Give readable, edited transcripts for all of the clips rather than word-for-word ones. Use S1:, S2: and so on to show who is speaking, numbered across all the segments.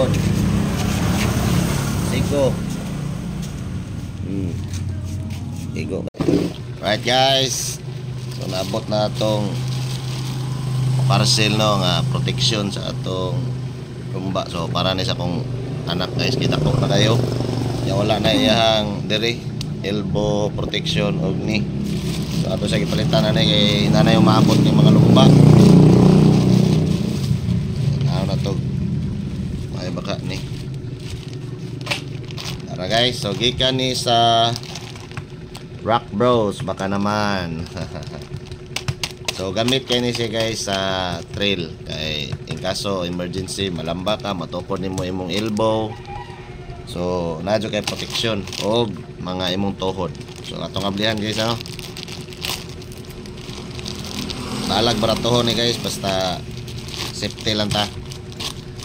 S1: Tuhod. Siko. Igo. Right guys. So naabot na itong parcel no nga protection sa atong rumba. So para ni sa akong anak guys, kita ko na kayo. Ya wala na iyang diri elbow protection og ni. So ato sa gipalitan na kay nanay umaabot ni mga lumba. Ano na to? May baka ni. Tara guys, so gikan ni sa Rock Bros baka naman. So gamit kay ni siya guys sa trail kay in kaso emergency malamba ka matukod nimo imong elbow. So nadyo kay protection og mga imong tuhod. So atong ablihan guys ano. Balag baratuhon ni guys basta safety lang ta.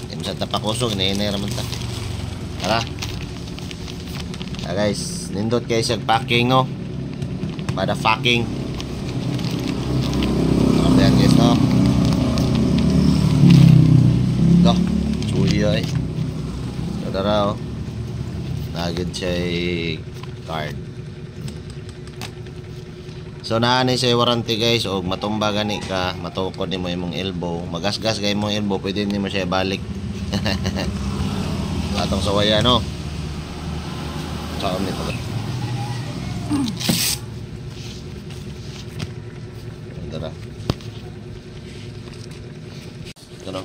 S1: Imsa ta pakusog ini raman ta. Tara. Guys, nindot kay siya packing no. Pada fucking. Ayan guys no. Dah, cuy ay. Saudara oh. Nagid siya card. So naani siya warranty guys og matumba gani ka, matukod nimo imong elbow, magasgas kay imong elbow, pwede nimo siya balik. Atong sawaya no. Saan nito ba? Tara. Tara.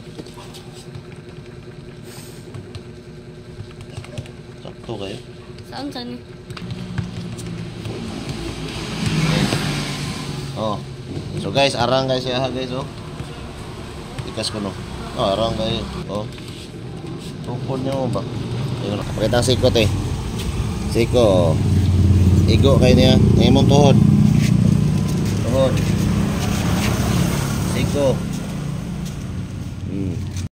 S1: Sakto kayo?
S2: Saan saan?
S1: Oh. So guys, arang guys ya guys oh. Ikas ko no. Oh, arang guys. Oh. Tukod niyo ba? Ayun, nakapakita ang sikot eh. Siko. Igo kayo niya. Ngayon mong tuhod. Tuhod. Siko.